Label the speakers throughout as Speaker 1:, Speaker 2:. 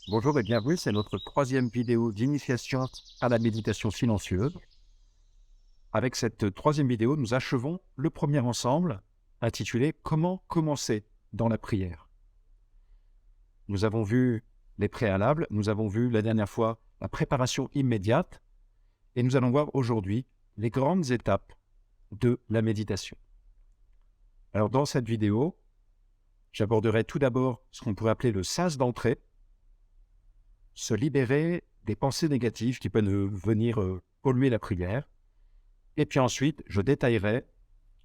Speaker 1: Bonjour et bienvenue, c'est notre troisième vidéo d'initiation à la méditation silencieuse. Avec cette troisième vidéo, nous achevons le premier ensemble intitulé «Comment commencer dans la prière?». Nous avons vu les préalables, nous avons vu la dernière fois la préparation immédiate et nous allons voir aujourd'hui les grandes étapes de la méditation. Alors dans cette vidéo, j'aborderai tout d'abord ce qu'on pourrait appeler le sas d'entrée, se libérer des pensées négatives qui peuvent venir polluer la prière. Et puis ensuite, je détaillerai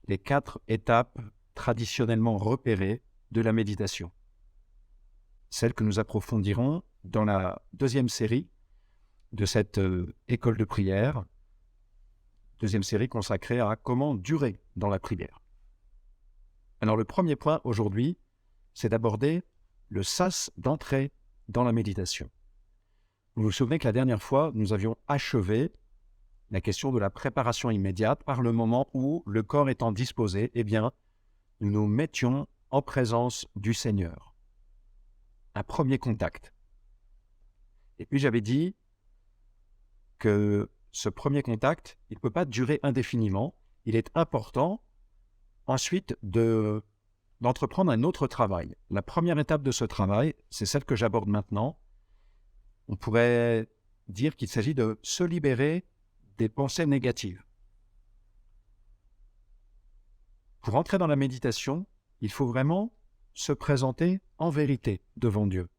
Speaker 1: les 4 étapes traditionnellement repérées de la méditation. Celles que nous approfondirons dans la deuxième série de cette école de prière, deuxième série consacrée à comment durer dans la prière. Alors le premier point aujourd'hui, c'est d'aborder le sas d'entrée dans la méditation. Vous vous souvenez que la dernière fois, nous avions achevé la question de la préparation immédiate par le moment où, le corps étant disposé, nous nous mettions en présence du Seigneur. Un premier contact. Et puis j'avais dit que ce premier contact, il ne peut pas durer indéfiniment. Il est important ensuite d'entreprendre un autre travail. La première étape de ce travail, c'est celle que j'aborde maintenant. On pourrait dire qu'il s'agit de se libérer des pensées négatives. Pour entrer dans la méditation, il faut vraiment se présenter en vérité devant Dieu.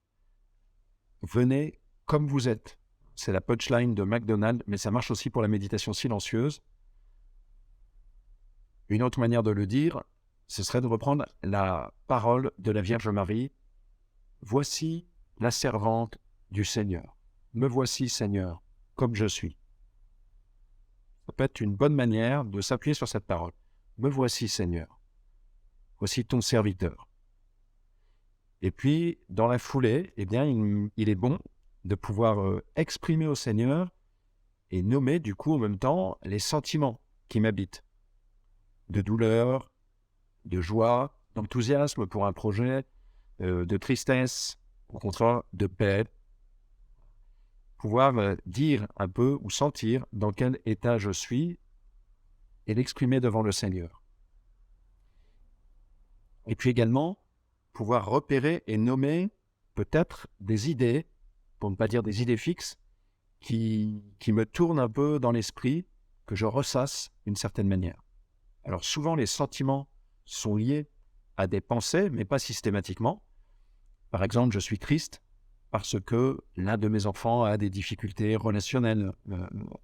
Speaker 1: Venez comme vous êtes. C'est la punchline de McDonald's, mais ça marche aussi pour la méditation silencieuse. Une autre manière de le dire, ce serait de reprendre la parole de la Vierge Marie. Voici la servante du Seigneur. Me voici, Seigneur, comme je suis. Ça peut être une bonne manière de s'appuyer sur cette parole. Me voici, Seigneur. Voici ton serviteur. Et puis, dans la foulée, il est bon de pouvoir exprimer au Seigneur et nommer du coup en même temps les sentiments qui m'habitent. De douleur, de joie, d'enthousiasme pour un projet, de tristesse, au contraire de paix. Pouvoir dire un peu ou sentir dans quel état je suis et l'exprimer devant le Seigneur. Et puis également, pouvoir repérer et nommer peut-être des idées, pour ne pas dire des idées fixes, qui me tournent un peu dans l'esprit, que je ressasse d'une certaine manière. Alors souvent, les sentiments sont liés à des pensées, mais pas systématiquement. Par exemple, je suis triste parce que l'un de mes enfants a des difficultés relationnelles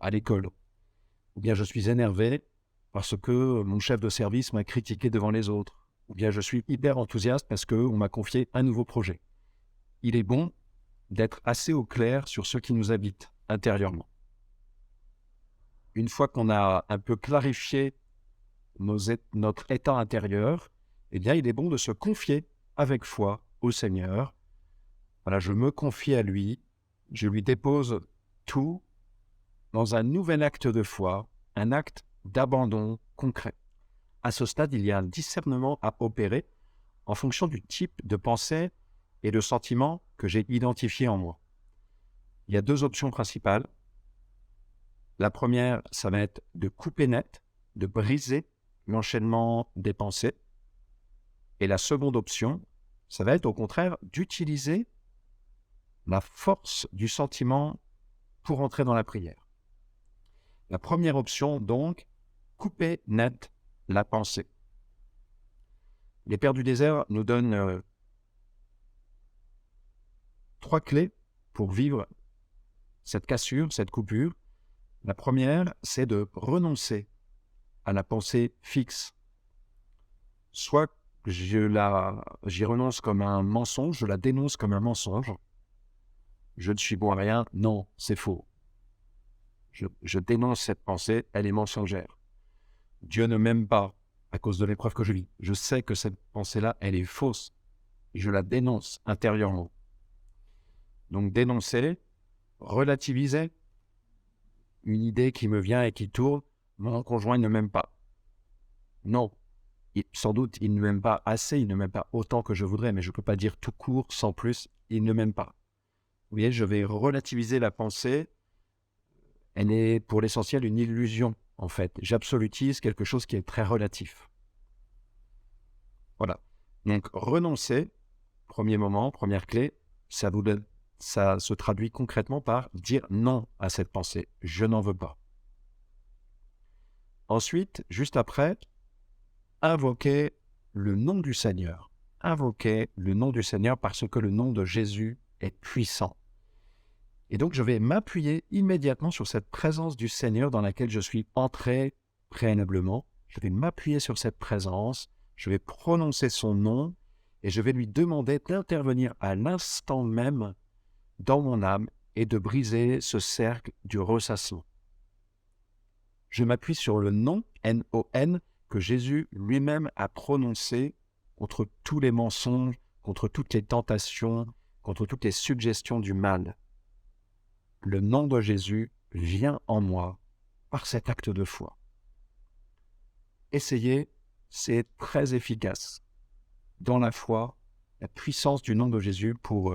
Speaker 1: à l'école. Ou bien je suis énervé parce que mon chef de service m'a critiqué devant les autres. Ou bien je suis hyper enthousiaste parce qu'on m'a confié un nouveau projet. Il est bon d'être assez au clair sur ce qui nous habite intérieurement. Une fois qu'on a un peu clarifié notre état intérieur, il est bon de se confier avec foi au Seigneur. Voilà, je me confie à lui, je lui dépose tout dans un nouvel acte de foi, un acte d'abandon concret. À ce stade, il y a un discernement à opérer en fonction du type de pensée et de sentiment que j'ai identifié en moi. Il y a 2 options principales. La première, ça va être de couper net, de briser l'enchaînement des pensées. Et la seconde option, ça va être au contraire d'utiliser la force du sentiment pour entrer dans la prière. La première option, donc, couper net la pensée. Les Pères du désert nous donnent 3 clés pour vivre cette cassure, cette coupure. La première, c'est de renoncer à la pensée fixe. Soit j'y renonce comme un mensonge, je la dénonce comme un mensonge. Je ne suis bon à rien. Non, c'est faux. Je dénonce cette pensée, elle est mensongère. Dieu ne m'aime pas à cause de l'épreuve que je vis. Je sais que cette pensée-là, elle est fausse. Et je la dénonce intérieurement. Donc dénoncer, relativiser une idée qui me vient et qui tourne, mon conjoint ne m'aime pas. Non, sans doute il ne m'aime pas assez, il ne m'aime pas autant que je voudrais, mais je ne peux pas dire tout court, sans plus, il ne m'aime pas. Vous voyez, je vais relativiser la pensée. Elle est pour l'essentiel une illusion, en fait. J'absolutise quelque chose qui est très relatif. Voilà. Donc, renoncer, premier moment, première clé, ça se traduit concrètement par dire non à cette pensée. Je n'en veux pas. Ensuite, juste après, invoquer le nom du Seigneur. Invoquer le nom du Seigneur parce que le nom de Jésus est puissant. Et donc, je vais m'appuyer immédiatement sur cette présence du Seigneur dans laquelle je suis entré préalablement. Je vais m'appuyer sur cette présence, je vais prononcer son nom et je vais lui demander d'intervenir à l'instant même dans mon âme et de briser ce cercle du ressassement. Je m'appuie sur le nom, N-O-N, que Jésus lui-même a prononcé contre tous les mensonges, contre toutes les tentations, contre toutes les suggestions du mal. Le nom de Jésus vient en moi par cet acte de foi. Essayez, c'est très efficace. Dans la foi, la puissance du nom de Jésus pour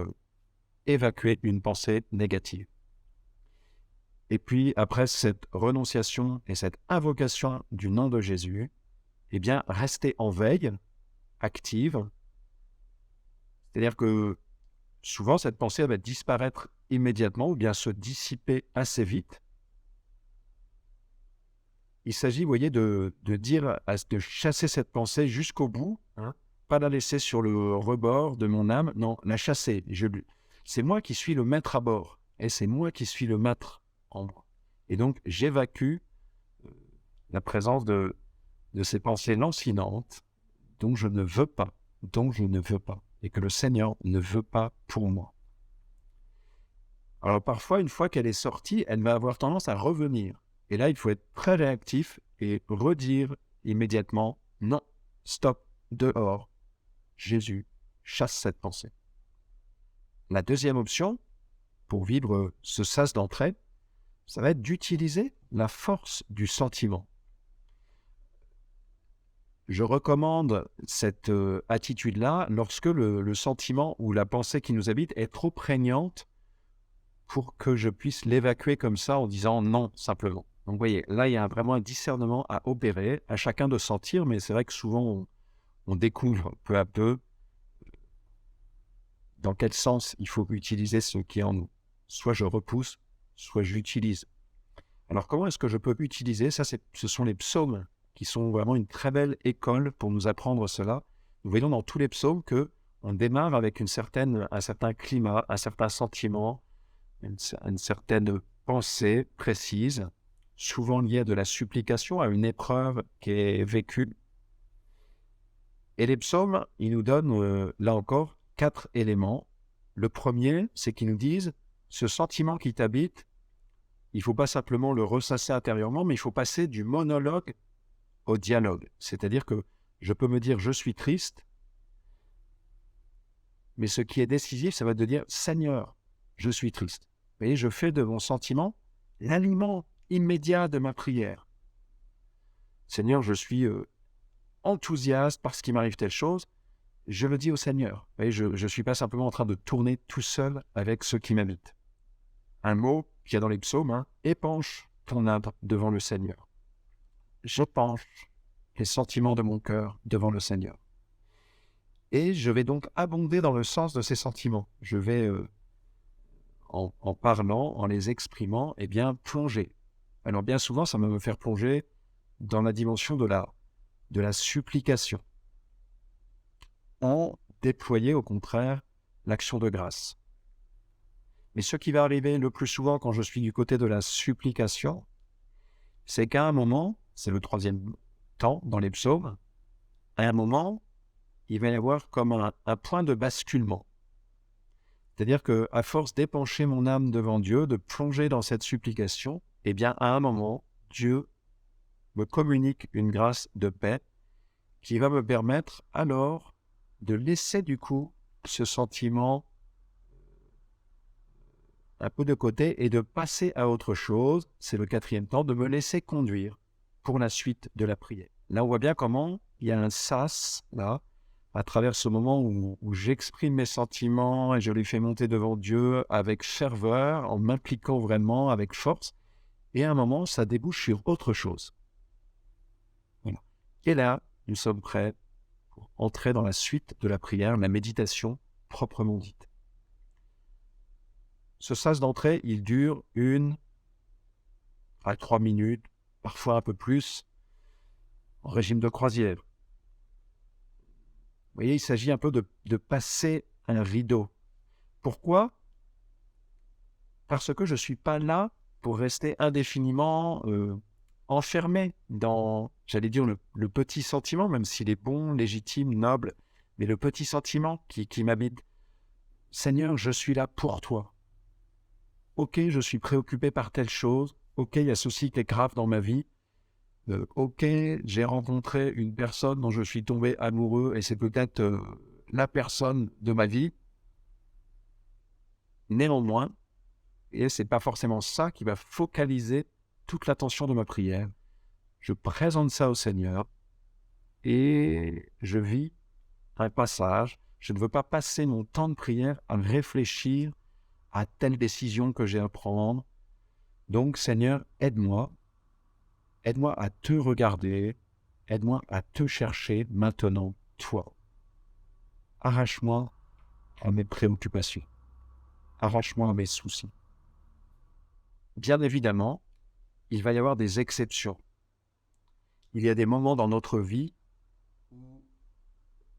Speaker 1: évacuer une pensée négative. Et puis, après cette renonciation et cette invocation du nom de Jésus, eh bien, restez en veille, active. C'est-à-dire que souvent, cette pensée va disparaître immédiatement ou bien se dissiper assez vite. Il s'agit, vous voyez, de chasser cette pensée jusqu'au bout, hein, pas la laisser sur le rebord de mon âme, non, la chasser. C'est moi qui suis le maître à bord, et c'est moi qui suis le maître en moi. Et donc, j'évacue la présence de ces pensées lancinantes dont je ne veux pas, et que le Seigneur ne veut pas pour moi. Alors parfois, une fois qu'elle est sortie, elle va avoir tendance à revenir. Et là, il faut être très réactif et redire immédiatement « Non, stop, dehors, Jésus, chasse cette pensée ». La deuxième option, pour vivre ce sas d'entrée, ça va être d'utiliser la force du sentiment. Je recommande cette attitude-là lorsque le sentiment ou la pensée qui nous habite est trop prégnante pour que je puisse l'évacuer comme ça en disant non simplement. Donc vous voyez, là il y a vraiment un discernement à opérer, à chacun de sentir, mais c'est vrai que souvent on découvre peu à peu dans quel sens il faut utiliser ce qui est en nous. Soit je repousse, soit j'utilise. Alors comment est-ce que je peux utiliser ça? Ce sont les psaumes qui sont vraiment une très belle école pour nous apprendre cela. Nous voyons dans tous les psaumes qu'on démarre avec un certain climat, un certain sentiment, une certaine pensée précise, souvent liée à de la supplication, à une épreuve qui est vécue. Et les psaumes, ils nous donnent, là encore, 4 éléments. Le premier, c'est qu'ils nous disent, ce sentiment qui t'habite, il ne faut pas simplement le ressasser intérieurement, mais il faut passer du monologue au dialogue. C'est-à-dire que je peux me dire, je suis triste, mais ce qui est décisif, ça va être de dire, Seigneur, je suis triste. Vous voyez, je fais de mon sentiment l'aliment immédiat de ma prière. Seigneur, je suis enthousiaste parce qu'il m'arrive telle chose. Je le dis au Seigneur. Vous voyez, je ne suis pas simplement en train de tourner tout seul avec ceux qui m'habitent. Un mot qu'il y a dans les psaumes, hein, épanche ton âme devant le Seigneur. J'épanche les sentiments de mon cœur devant le Seigneur. Et je vais donc abonder dans le sens de ces sentiments. Je vais, en parlant, en les exprimant, eh bien, plonger. Alors bien souvent, ça va me faire plonger dans la dimension de la supplication. En déployer, au contraire, l'action de grâce. Mais ce qui va arriver le plus souvent quand je suis du côté de la supplication, c'est qu'à un moment, c'est le troisième temps dans les psaumes, à un moment, il va y avoir comme un point de basculement. C'est-à-dire qu'à force d'épancher mon âme devant Dieu, de plonger dans cette supplication, eh bien, à un moment, Dieu me communique une grâce de paix qui va me permettre alors de laisser du coup ce sentiment un peu de côté et de passer à autre chose. C'est le quatrième temps, de me laisser conduire pour la suite de la prière. Là, on voit bien comment il y a un sas, là, à travers ce moment où j'exprime mes sentiments et je les fais monter devant Dieu avec ferveur, en m'impliquant vraiment avec force. Et à un moment, ça débouche sur autre chose. Voilà. Et là, nous sommes prêts pour entrer dans la suite de la prière, la méditation proprement dite. Ce sas d'entrée, il dure 1 à 3 minutes, parfois un peu plus, en régime de croisière. Vous voyez, il s'agit un peu de passer un rideau. Pourquoi? Parce que je ne suis pas là pour rester indéfiniment enfermé dans, j'allais dire, le petit sentiment, même s'il est bon, légitime, noble, mais le petit sentiment qui m'habite. Seigneur, je suis là pour toi. Ok, je suis préoccupé par telle chose. Ok, il y a ceci qui est grave dans ma vie. Ok, j'ai rencontré une personne dont je suis tombé amoureux et c'est peut-être la personne de ma vie. Néanmoins, et ce n'est pas forcément ça qui va focaliser toute l'attention de ma prière. Je présente ça au Seigneur et je vis un passage. Je ne veux pas passer mon temps de prière à réfléchir à telle décision que j'ai à prendre. Donc, Seigneur, aide-moi. Aide-moi à te regarder. Aide-moi à te chercher maintenant, toi. Arrache-moi à mes préoccupations. Arrache-moi à mes soucis. Bien évidemment, il va y avoir des exceptions. Il y a des moments dans notre vie où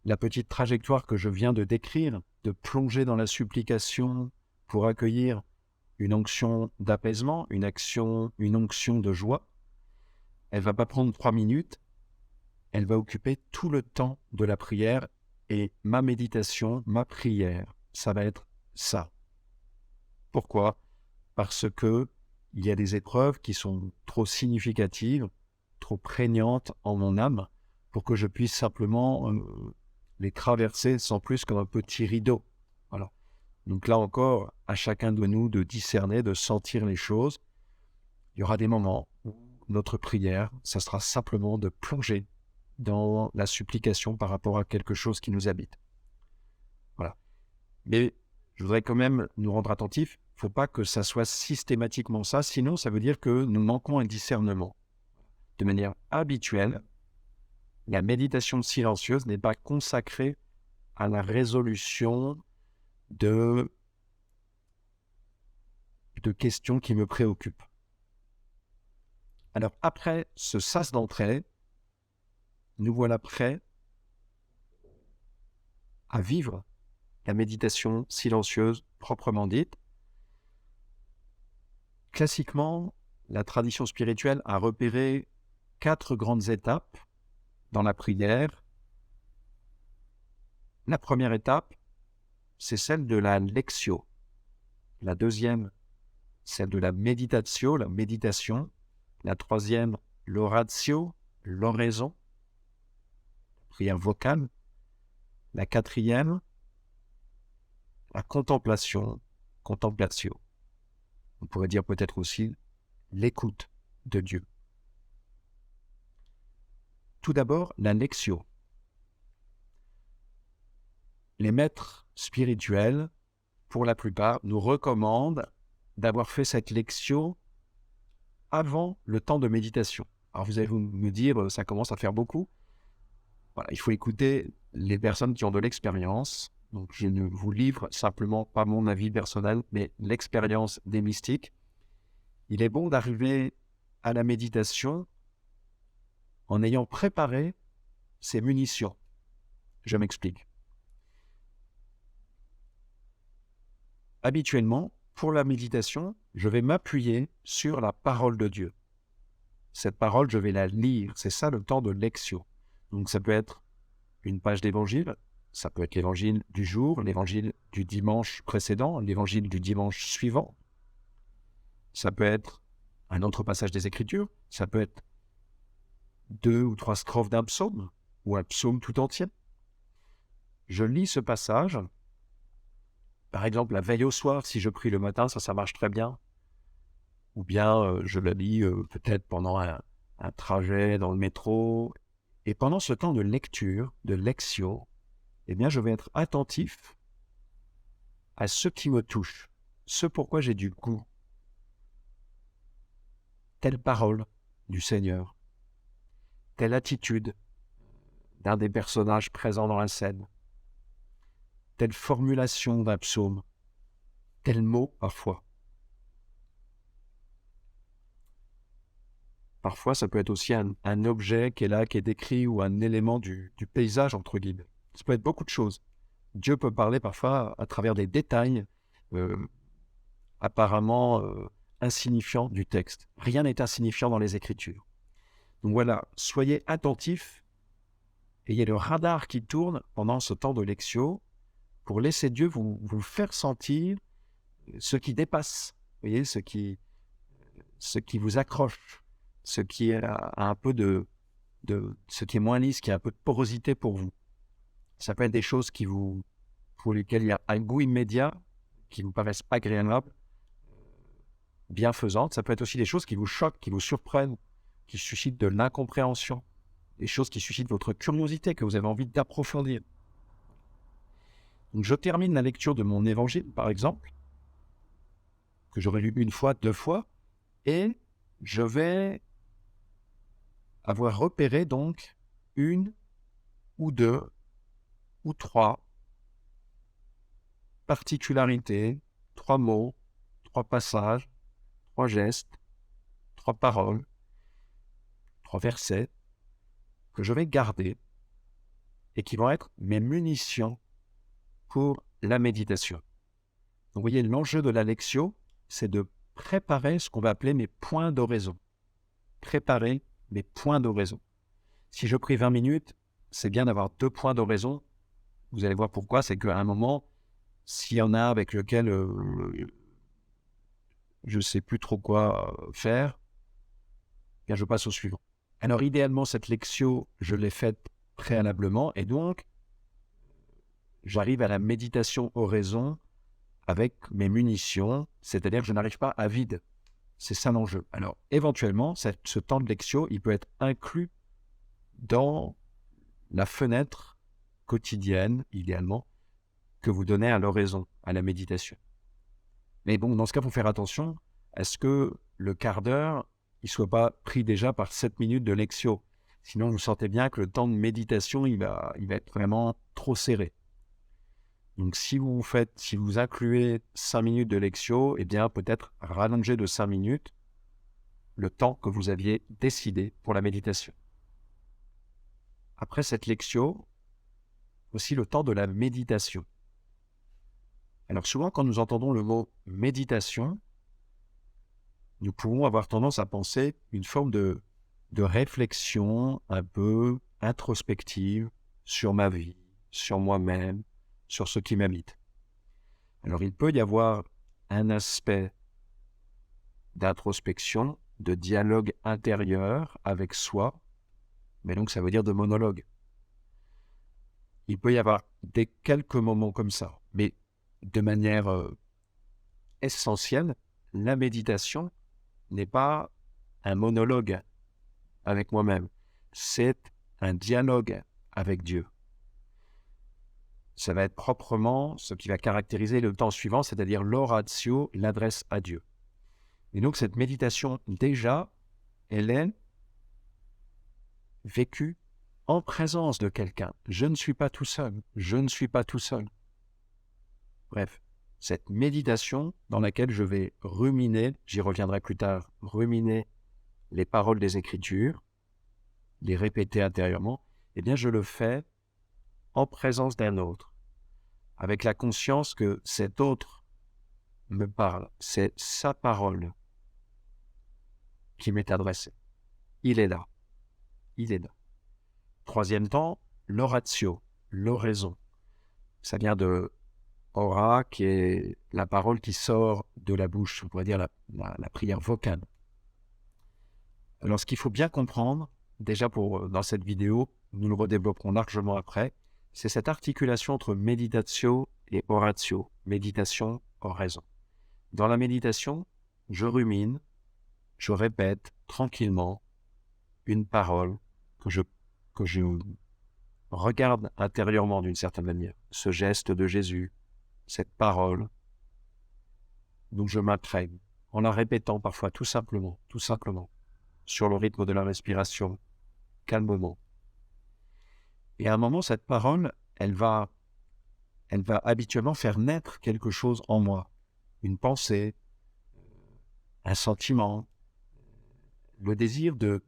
Speaker 1: la petite trajectoire que je viens de décrire, de plonger dans la supplication pour accueillir une onction d'apaisement, une onction de joie, elle ne va pas prendre 3 minutes, elle va occuper tout le temps de la prière et ma méditation, ma prière, ça va être ça. Pourquoi? Parce que il y a des épreuves qui sont trop significatives, trop prégnantes en mon âme pour que je puisse simplement les traverser sans plus qu'un petit rideau. Voilà. Donc là encore, à chacun de nous de discerner, de sentir les choses. Il y aura des moments où notre prière, ça sera simplement de plonger dans la supplication par rapport à quelque chose qui nous habite. Voilà. Mais je voudrais quand même nous rendre attentifs. Il ne faut pas que ça soit systématiquement ça, sinon ça veut dire que nous manquons un discernement. De manière habituelle, la méditation silencieuse n'est pas consacrée à la résolution de questions qui me préoccupent. Alors après ce sas d'entrée, nous voilà prêts à vivre la méditation silencieuse proprement dite. Classiquement, la tradition spirituelle a repéré 4 grandes étapes dans la prière. La première étape, c'est celle de la lectio. La deuxième, celle de la meditatio, la méditation. La troisième, l'oratio, l'oraison, prière vocale. La quatrième, la contemplation, contemplatio. On pourrait dire peut-être aussi l'écoute de Dieu. Tout d'abord, la lectio. Les maîtres spirituels, pour la plupart, nous recommandent d'avoir fait cette lectio avant le temps de méditation. Alors vous allez me dire, ça commence à faire beaucoup. Voilà, il faut écouter les personnes qui ont de l'expérience. Donc je ne vous livre simplement pas mon avis personnel, mais l'expérience des mystiques. Il est bon d'arriver à la méditation en ayant préparé ses munitions. Je m'explique. Habituellement, pour la méditation, je vais m'appuyer sur la parole de Dieu. Cette parole, je vais la lire. C'est ça le temps de lectio. Donc ça peut être une page d'évangile, ça peut être l'évangile du jour, l'évangile du dimanche précédent, l'évangile du dimanche suivant. Ça peut être un autre passage des Écritures, ça peut être 2 ou 3 strophes d'un psaume, ou un psaume tout entier. Je lis ce passage. Par exemple, la veille au soir, si je prie le matin, ça marche très bien. Ou bien je le lis peut-être pendant un trajet dans le métro. Et pendant ce temps de lecture, de lectio, eh bien, je vais être attentif à ce qui me touche, ce pourquoi j'ai du goût. Telle parole du Seigneur, telle attitude d'un des personnages présents dans la scène, telle formulation d'un psaume, tel mot parfois. Parfois, ça peut être aussi un objet qui est là, qui est décrit, ou un élément du paysage, entre guillemets. Ça peut être beaucoup de choses. Dieu peut parler parfois à travers des détails euh, apparemment insignifiants du texte. Rien n'est insignifiant dans les Écritures. Donc voilà, soyez attentifs, ayez le radar qui tourne pendant ce temps de lectio pour laisser Dieu vous faire sentir ce qui dépasse, vous voyez, ce qui vous accroche, ce qui a un peu ce qui est moins lisse, qui a un peu de porosité pour vous. Ça peut être des choses pour lesquelles il y a un goût immédiat, qui vous paraissent agréables, bienfaisantes. Ça peut être aussi des choses qui vous choquent, qui vous surprennent, qui suscitent de l'incompréhension, des choses qui suscitent votre curiosité, que vous avez envie d'approfondir. Donc je termine la lecture de mon évangile, par exemple, que j'aurais lu 1 fois, 2 fois, et je vais avoir repéré donc 1 ou 2 ou 3 particularités, 3 mots, 3 passages, 3 gestes, 3 paroles, 3 versets que je vais garder et qui vont être mes munitions pour la méditation. Donc vous voyez, l'enjeu de la lectio, c'est de préparer ce qu'on va appeler mes points d'oraison. Préparer mes points d'oraison. Si je prie 20 minutes, c'est bien d'avoir 2 points d'oraison. Vous allez voir pourquoi, c'est qu'à un moment, s'il y en a avec lequel je ne sais plus trop quoi faire, bien je passe au suivant. Alors idéalement, cette lectio, je l'ai faite préalablement, et donc j'arrive à la méditation oraison avec mes munitions, c'est-à-dire que je n'arrive pas à vide. C'est ça l'enjeu. Alors éventuellement, ce temps de lectio, il peut être inclus dans la fenêtre quotidienne, idéalement, que vous donnez à l'oraison, à la méditation. Mais bon, dans ce cas, il faut faire attention à ce que le quart d'heure, il ne soit pas pris déjà par 7 minutes de lectio. Sinon, vous sentez bien que le temps de méditation, il va être vraiment trop serré. Donc, si vous incluez 5 minutes de lectio, eh bien, peut-être rallonger de 5 minutes le temps que vous aviez décidé pour la méditation. Après cette lectio, aussi le temps de la méditation. Alors souvent, quand nous entendons le mot méditation, nous pouvons avoir tendance à penser une forme de réflexion un peu introspective sur ma vie, sur moi-même, sur ce qui m'habite. Alors il peut y avoir un aspect d'introspection, de dialogue intérieur avec soi, mais donc ça veut dire de monologue. Il peut y avoir quelques moments comme ça, mais de manière essentielle, la méditation n'est pas un monologue avec moi-même, c'est un dialogue avec Dieu. Ça va être proprement ce qui va caractériser le temps suivant, c'est-à-dire l'oratio, l'adresse à Dieu. Et donc cette méditation, déjà, elle est vécue en présence de quelqu'un. Je ne suis pas tout seul, je ne suis pas tout seul. Bref, cette méditation dans laquelle je vais ruminer, j'y reviendrai plus tard, ruminer les paroles des Écritures, les répéter intérieurement, eh bien je le fais en présence d'un autre, avec la conscience que cet autre me parle, c'est sa parole qui m'est adressée. Il est là, il est là. Troisième temps, l'oratio, l'oraison. Ça vient de ora, qui est la parole qui sort de la bouche, on pourrait dire la prière vocale. Alors ce qu'il faut bien comprendre, déjà dans cette vidéo, nous le redévelopperons largement après, c'est cette articulation entre méditatio et oratio, méditation, oraison. Dans la méditation, je rumine, je répète tranquillement une parole que je regarde intérieurement d'une certaine manière ce geste de Jésus, cette parole, donc je m'imprègne en la répétant parfois tout simplement, sur le rythme de la respiration, calmement. Et à un moment, cette parole, elle va habituellement faire naître quelque chose en moi, une pensée, un sentiment, le désir de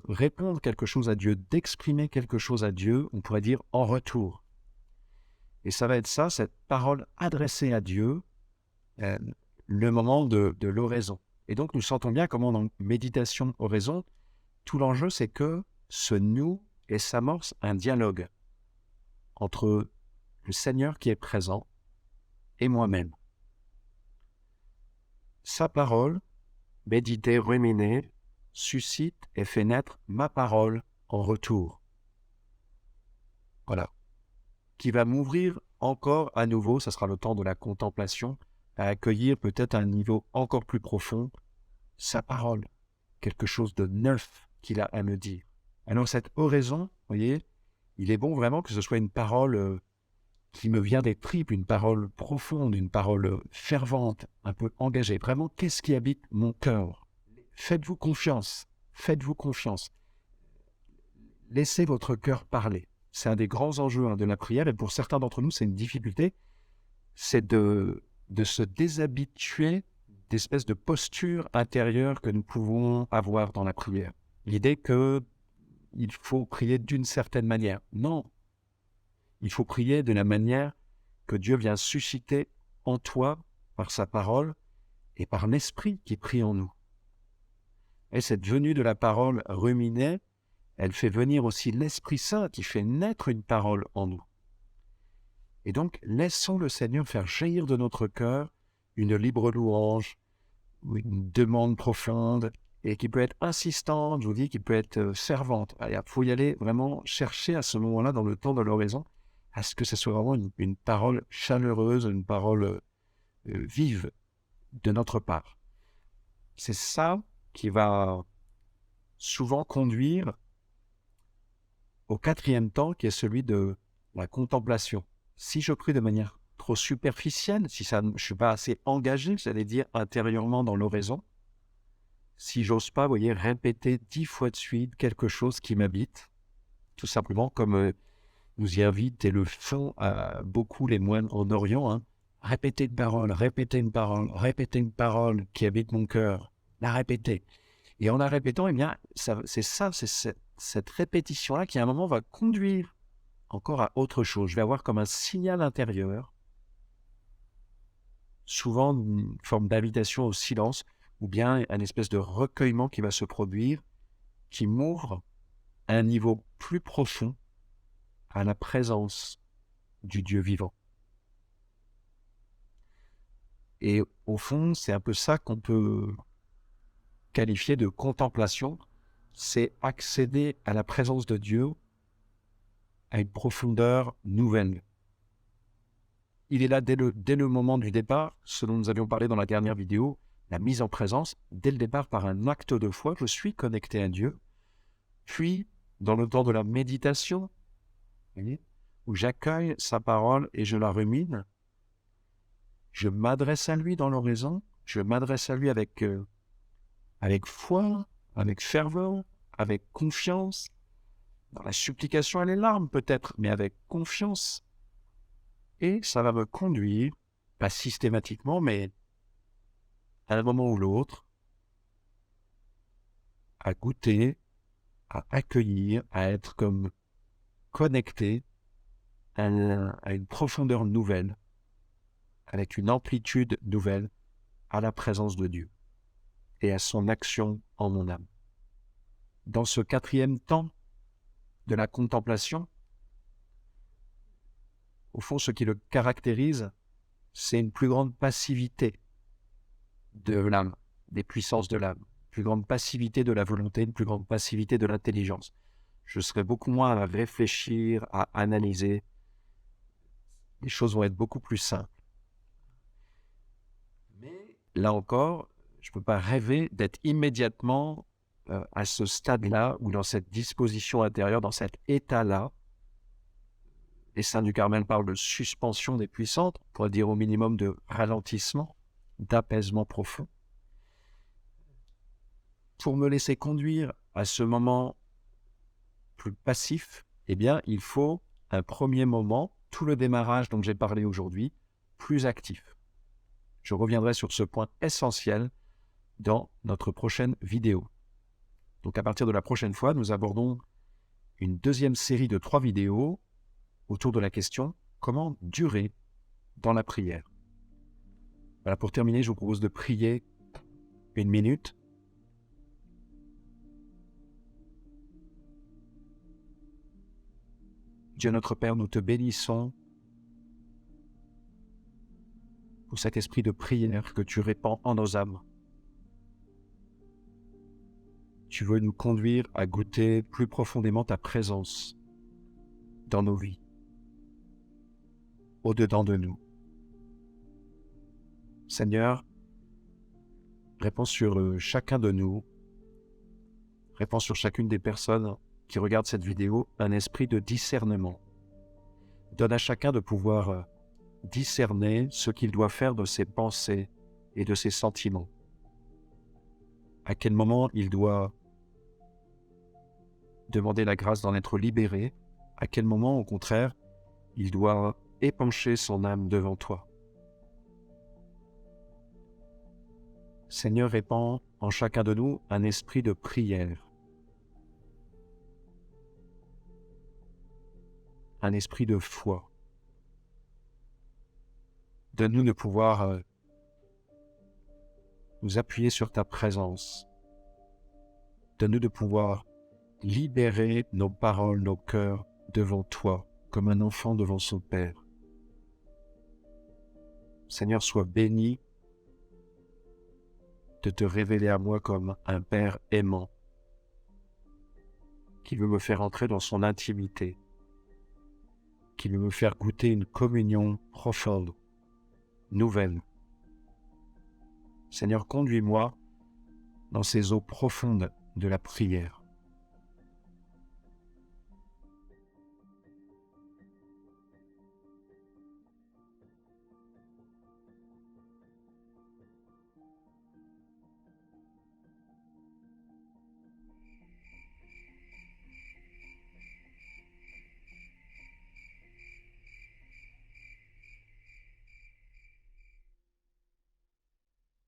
Speaker 1: répondre quelque chose à Dieu, d'exprimer quelque chose à Dieu, on pourrait dire en retour. Et ça va être ça, cette parole adressée à Dieu, le moment de l'oraison. Et donc nous sentons bien comment dans méditation oraison, tout l'enjeu c'est que se noue et s'amorce un dialogue entre le Seigneur qui est présent et moi-même. Sa parole, méditée, ruminée, suscite et fait naître ma parole en retour. Voilà. Qui va m'ouvrir encore à nouveau, ça sera le temps de la contemplation, à accueillir peut-être à un niveau encore plus profond sa parole, quelque chose de neuf qu'il a à me dire. Alors cette oraison, vous voyez, il est bon vraiment que ce soit une parole qui me vient des tripes, une parole profonde, une parole fervente, un peu engagée. Vraiment, qu'est-ce qui habite mon cœur? Faites-vous confiance, faites-vous confiance. Laissez votre cœur parler. C'est un des grands enjeux de la prière, et pour certains d'entre nous, c'est une difficulté, c'est de se déshabituer d'espèces de postures intérieures que nous pouvons avoir dans la prière. L'idée qu'il faut prier d'une certaine manière. Non, il faut prier de la manière que Dieu vient susciter en toi par sa parole et par l'Esprit qui prie en nous. Et cette venue de la parole ruminée, elle fait venir aussi l'Esprit Saint qui fait naître une parole en nous. Et donc, laissons le Seigneur faire jaillir de notre cœur une libre louange, ou une demande profonde, et qui peut être insistante, je vous dis, qui peut être servante. Il faut y aller vraiment chercher à ce moment-là, dans le temps de l'oraison, à ce que ce soit vraiment une parole chaleureuse, une parole vive de notre part. C'est ça qui va souvent conduire au quatrième temps, qui est celui de la contemplation. Si je prie de manière trop superficielle, si je ne suis pas assez engagé, j'allais dire intérieurement dans l'oraison, si j'ose pas, vous voyez, répéter 10 fois de suite quelque chose qui m'habite, tout simplement comme nous y invite et le font beaucoup les moines en Orient, répéter une parole, répéter une parole, répéter une parole qui habite mon cœur, la répéter. Et en la répétant, eh bien, c'est cette répétition-là qui à un moment va conduire encore à autre chose. Je vais avoir comme un signal intérieur, souvent une forme d'invitation au silence, ou bien un espèce de recueillement qui va se produire, qui m'ouvre à un niveau plus profond à la présence du Dieu vivant. Et au fond, c'est un peu ça qu'on peut qualifié de contemplation, c'est accéder à la présence de Dieu à une profondeur nouvelle. Il est là dès le moment du départ, ce dont nous avions parlé dans la dernière vidéo, la mise en présence, dès le départ par un acte de foi, je suis connecté à Dieu. Puis, dans le temps de la méditation, vous voyez, où j'accueille sa parole et je la rumine, je m'adresse à lui dans l'oraison, je m'adresse à lui avec foi, avec ferveur, avec confiance, dans la supplication et les larmes peut-être, mais avec confiance. Et ça va me conduire, pas systématiquement, mais à un moment ou l'autre, à goûter, à accueillir, à être comme connecté à une profondeur nouvelle, avec une amplitude nouvelle à la présence de Dieu et à son action en mon âme. Dans ce quatrième temps de la contemplation, au fond, ce qui le caractérise, c'est une plus grande passivité de l'âme, des puissances de l'âme, une plus grande passivité de la volonté, une plus grande passivité de l'intelligence. Je serai beaucoup moins à réfléchir, à analyser. Les choses vont être beaucoup plus simples. Mais là encore, je ne peux pas rêver d'être immédiatement à ce stade-là ou dans cette disposition intérieure, dans cet état-là, Les saints du Carmel parlent de suspension des puissantes, on pourrait dire au minimum de ralentissement, d'apaisement profond. Pour me laisser conduire à ce moment plus passif, eh bien, il faut un premier moment, tout le démarrage dont j'ai parlé aujourd'hui, plus actif. Je reviendrai sur ce point essentiel dans notre prochaine vidéo. Donc à partir de la prochaine fois, nous abordons une deuxième série de 3 vidéos autour de la question « Comment durer dans la prière ?» Voilà, pour terminer, je vous propose de prier 1 minute. Dieu notre Père, nous te bénissons pour cet esprit de prière que tu répands en nos âmes. Tu veux nous conduire à goûter plus profondément ta présence dans nos vies, au-dedans de nous. Seigneur, répands sur chacun de nous, répands sur chacune des personnes qui regardent cette vidéo un esprit de discernement. Donne à chacun de pouvoir discerner ce qu'il doit faire de ses pensées et de ses sentiments. À quel moment il doit demander la grâce d'en être libéré, à quel moment, au contraire, il doit épancher son âme devant toi. Seigneur, répands en chacun de nous un esprit de prière, un esprit de foi. Donne-nous de pouvoir nous appuyer sur ta présence. Donne-nous de pouvoir libérer nos paroles, nos cœurs devant toi, comme un enfant devant son Père. Seigneur, sois béni de te révéler à moi comme un Père aimant, qui veut me faire entrer dans son intimité, qui veut me faire goûter une communion profonde, nouvelle. Seigneur, conduis-moi dans ces eaux profondes de la prière.